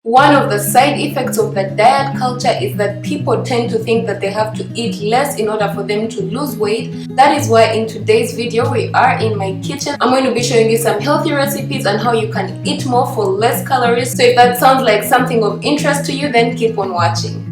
One of the side effects of the diet culture is that people tend to think that they have to eat less in order for them to lose weight. That is why in today's video we are in my kitchen. I'm going to be showing you some healthy recipes and how you can eat more for less calories. So if that sounds like something of interest to you, then keep on watching.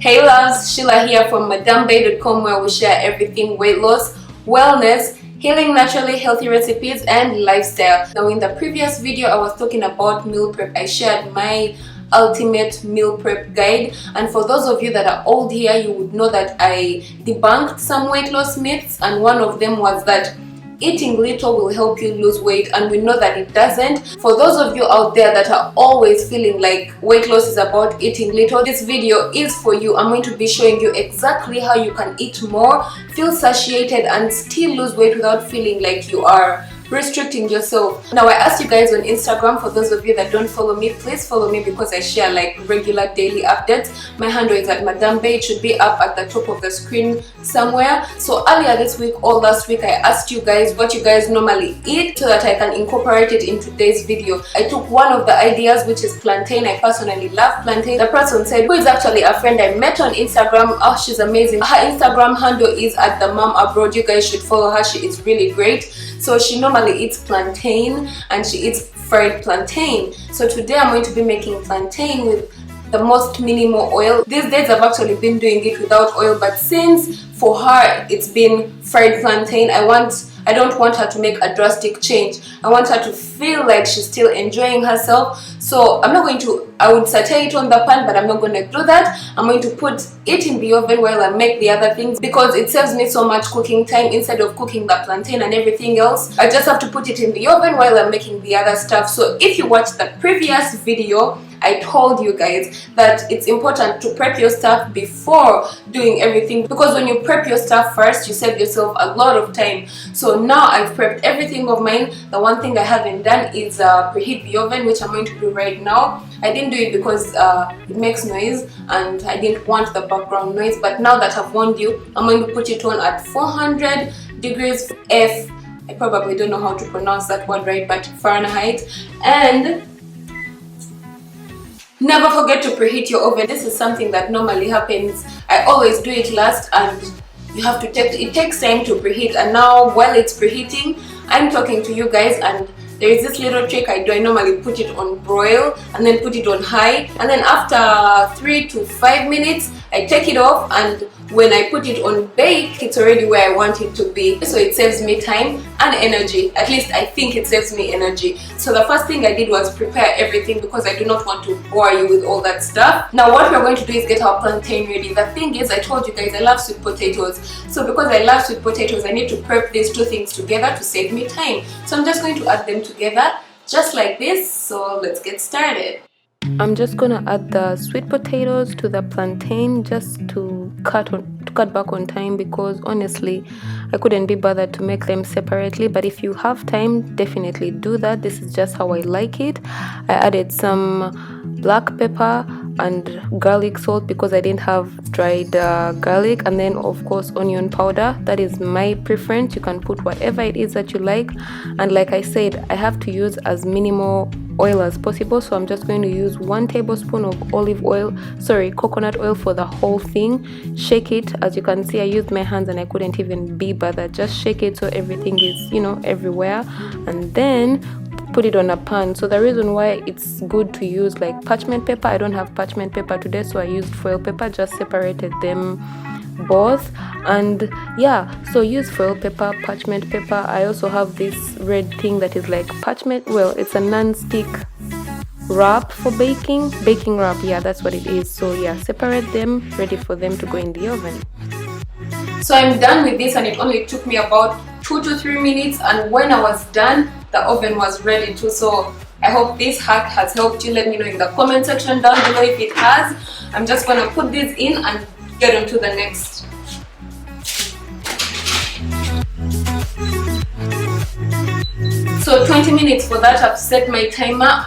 Hey loves, Sheila here from MadameBay.com, where we share everything weight loss, wellness, healing, naturally healthy recipes, and lifestyle. Now in the previous video I was talking about meal prep. I shared my ultimate meal prep guide, and for those of you that are old here, you would know that I debunked some weight loss myths, and one of them was that eating little will help you lose weight, and we know that it doesn't. For those of you out there that are always feeling like weight loss is about eating little, this video is for you. I'm going to be showing you exactly how you can eat more, feel satiated, and still lose weight without feeling like you are restricting yourself. Now I asked you guys on Instagram, for those of you that don't follow me, please follow me because I share like regular daily updates. My handle is at Madame Bay. It should be up at the top of the screen somewhere. So earlier this week or last week I asked you guys what you guys normally eat so that I can incorporate it in today's video. I took one of the ideas, which is plantain. I personally love plantain. The person said, who is actually a friend I met on Instagram. Oh, she's amazing. Her Instagram handle is at the mom abroad. You guys should follow her. She is really great. So she normally eats plantain and she eats fried plantain. So today I'm going to be making plantain with the most minimal oil. These days I've actually been doing it without oil, but since for her it's been fried plantain, I don't want her to make a drastic change. I want her to feel like she's still enjoying herself. So I would saute it on the pan, but I'm not going to do that. I'm going to put it in the oven while I make the other things, because it saves me so much cooking time. Instead of cooking the plantain and everything else, I just have to put it in the oven while I'm making the other stuff. So if you watched the previous video, I told you guys that it's important to prep your stuff before doing everything, because when you prep your stuff first, you save yourself a lot of time. So now I've prepped everything of mine. The one thing I haven't done is preheat the oven, which I'm going to do right now. I didn't do it because it makes noise and I didn't want the background noise, but now that I've warned you, I'm going to put it on at 400 degrees F. I probably don't know how to pronounce that word right, but Fahrenheit. And never forget to preheat your oven. This is something that normally happens. I always do it last, and it takes time to preheat. And now while it's preheating, I'm talking to you guys, and there is this little trick I do. I normally put it on broil and then put it on high, and then after 3 to 5 minutes I take it off, and when I put it on bake, it's already where I want it to be. So it saves me time and energy. At least I think it saves me energy. So the first thing I did was prepare everything, because I do not want to bore you with all that stuff. Now what we're going to do is get our plantain ready. The thing is, I told you guys I love sweet potatoes. So because I love sweet potatoes, I need to prep these two things together to save me time. So I'm just going to add them together just like this. So let's get started. I'm just gonna add the sweet potatoes to the plantain just to cut back on time, because honestly I couldn't be bothered to make them separately. But if you have time, definitely do that. This is just how I like it. I added some black pepper and garlic salt because I didn't have dried garlic, and then of course onion powder. That is my preference. You can put whatever it is that you like, and like I said, I have to use as minimal oil as possible, so I'm just going to use 1 tablespoon of coconut oil for the whole thing. Shake it. As you can see, I used my hands and I couldn't even be bothered. Just shake it so everything is everywhere, and then put it on a pan. So the reason why it's good to use like parchment paper, I don't have parchment paper today, so I used foil paper, just separated them both. And yeah, so use foil paper, parchment paper. I also have this red thing that is like parchment, well, it's a non-stick wrap for baking wrap. Yeah, that's what it is. So yeah, separate them, ready for them to go in the oven. So I'm done with this, and it only took me about 2 to 3 minutes, and when I was done, the oven was ready too. So I hope this hack has helped you. Let me know in the comment section down below if it has. I'm just gonna put this in and get on to the next. So 20 minutes for that, I've set my timer.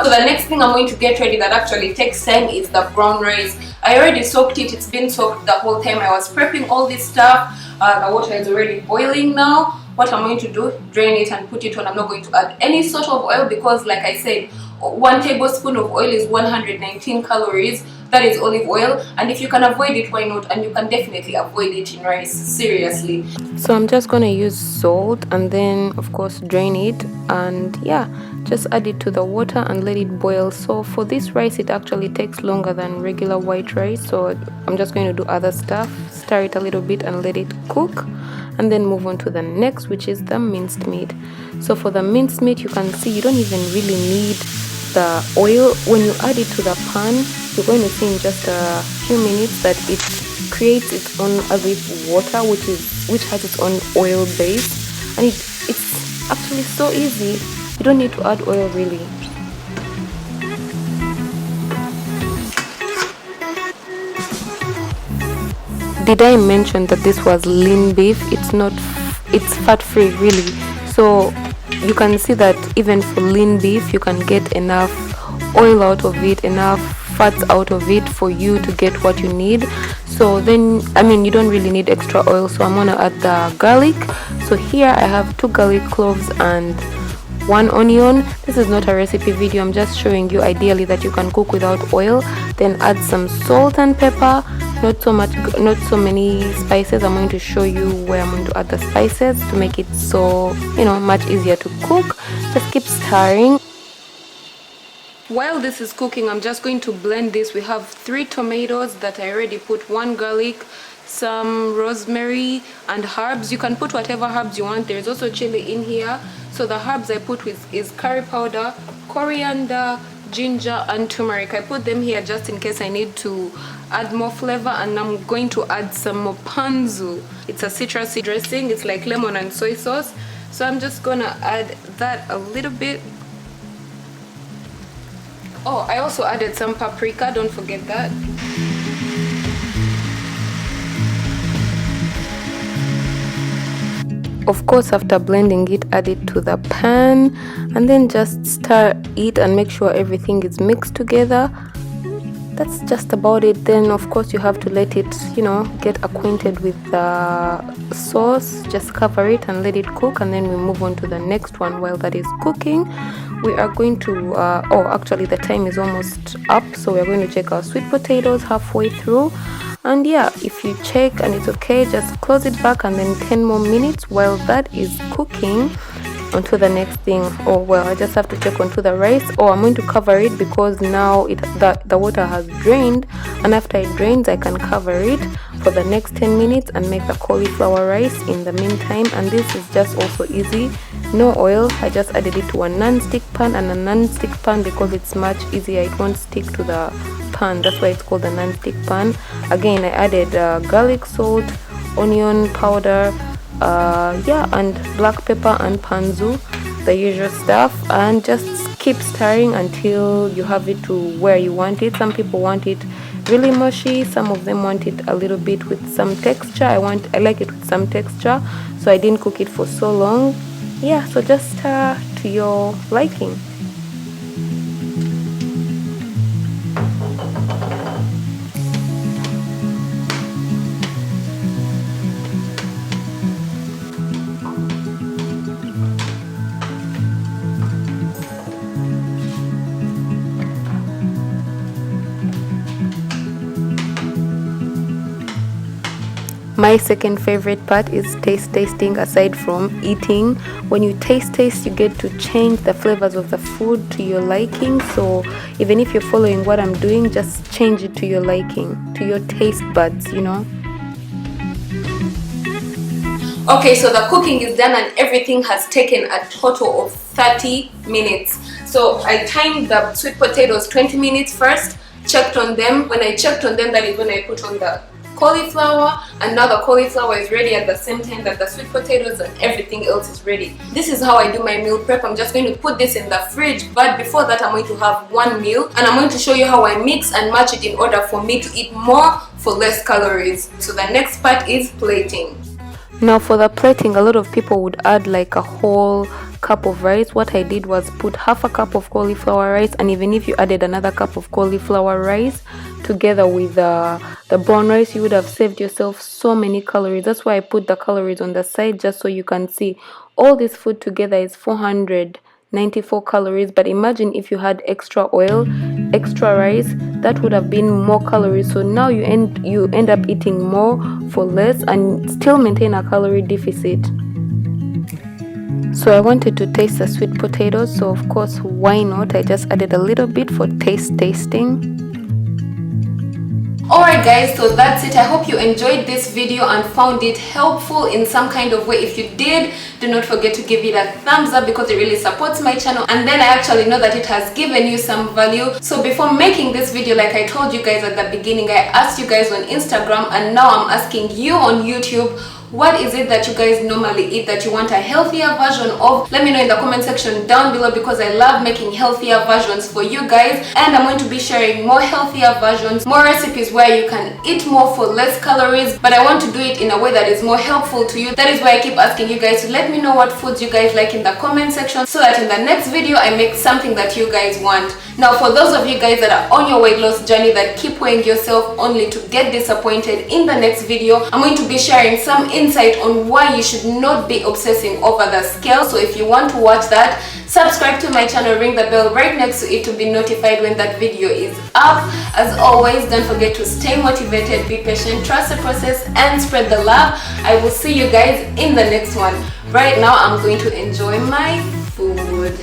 So the next thing I'm going to get ready that actually takes time is the brown rice. I already soaked it. It's been soaked the whole time I was prepping all this stuff. The water is already boiling now. What I'm going to do, drain it and put it on. I'm not going to add any sort of oil because, like I said, 1 tablespoon of oil is 119 calories. That is olive oil, and if you can avoid it, why not? And you can definitely avoid it in rice, seriously. So I'm just gonna use salt and then of course drain it, and yeah, just add it to the water and let it boil. So for this rice it actually takes longer than regular white rice, so I'm just going to do other stuff, stir it a little bit and let it cook, and then move on to the next, which is the minced meat. So for the minced meat, you can see you don't even really need the oil. When you add it to the pan, you're going to see in just a few minutes that it creates its own as if water, which has its own oil base, and it's actually so easy. You don't need to add oil really. Did I mention that this was lean beef? It's fat free really. So you can see that even for lean beef you can get enough oil out of it, enough fats out of it for you to get what you need. So then, I mean, you don't really need extra oil. So I'm gonna add the garlic. So here I have 2 garlic cloves and 1 onion. This is not a recipe video, I'm just showing you ideally that you can cook without oil. Then add some salt and pepper, not so many spices. I'm going to show you where I'm going to add the spices to make it so, you know, much easier to cook. Just keep stirring. While this is cooking, I'm just going to blend this. We have 3 tomatoes that I already put, 1 garlic, some rosemary and herbs. You can put whatever herbs you want. There's also chili in here. So the herbs I put with is curry powder, coriander, ginger and turmeric. I put them here just in case I need to add more flavor. And I'm going to add some more ponzu. It's a citrusy dressing. It's like lemon and soy sauce. So I'm just gonna add that a little bit. Oh, I also added some paprika, don't forget that. Of course, after blending it, add it to the pan and then just stir it and make sure everything is mixed together. That's just about it. Then of course you have to let it, you know, get acquainted with the sauce. Just cover it and let it cook, and then we move on to the next one. While that is cooking, we are going to oh, actually the time is almost up, so we are going to check our sweet potatoes halfway through. And yeah, if you check and it's okay, just close it back and then 10 more minutes. While that is cooking, onto the next thing. Oh well, I just have to check onto the rice. Oh, I'm going to cover it because now the water has drained, and after it drains I can cover it for the next 10 minutes and make the cauliflower rice in the meantime. And this is just also easy, no oil. I just added it to a non-stick pan, and a non-stick pan because it's much easier, it won't stick to the pan, that's why it's called a non-stick pan. Again, I added garlic, salt, onion powder, yeah, and black pepper and ponzu, the usual stuff, and just keep stirring until you have it to where you want it. Some people want it really mushy, some of them want it a little bit with some texture. I like it with some texture, so I didn't cook it for so long. Yeah, so just to your liking. My second favorite part is tasting. Aside from eating, when you taste, you get to change the flavors of the food to your liking. So even if you're following what I'm doing, just change it to your liking, to your taste buds, you know. Okay, so the cooking is done and everything has taken a total of 30 minutes. So I timed the sweet potatoes 20 minutes first, checked on them. When I checked on them, that is when I put on the cauliflower, and now the cauliflower is ready at the same time that the sweet potatoes and everything else is ready. This is how I do my meal prep. I'm just going to put this in the fridge, but before that I'm going to have one meal, and I'm going to show you how I mix and match it in order for me to eat more for less calories. So the next part is plating. Now for the plating, a lot of people would add like a whole cup of rice. What I did was put half a cup of cauliflower rice, and even if you added another cup of cauliflower rice together with the brown rice, you would have saved yourself so many calories. That's why I put the calories on the side, just so you can see all this food together is 400 94 calories. But imagine if you had extra oil, extra rice, that would have been more calories. So now you end up eating more for less and still maintain a calorie deficit. So I wanted to taste the sweet potatoes, so of course, why not? I just added a little bit for tasting. Alright guys, so that's it. I hope you enjoyed this video and found it helpful in some kind of way. If you did, do not forget to give it a thumbs up because it really supports my channel, and then I actually know that it has given you some value. So before making this video, like I told you guys at the beginning, I asked you guys on Instagram, and now I'm asking you on YouTube, what is it that you guys normally eat that you want a healthier version of? Let me know in the comment section down below because I love making healthier versions for you guys, and I'm going to be sharing more healthier versions, more recipes where you can eat more for less calories, but I want to do it in a way that is more helpful to you. That is why I keep asking you guys to let me know what foods you guys like in the comment section, so that in the next video I make something that you guys want. Now for those of you guys that are on your weight loss journey that keep weighing yourself only to get disappointed, in the next video I'm going to be sharing some insight on why you should not be obsessing over the scale. So if you want to watch that, subscribe to my channel, ring the bell right next to it to be notified when that video is up. As always, don't forget to stay motivated, be patient, trust the process, and spread the love. I will see you guys in the next one. Right now I'm going to enjoy my food.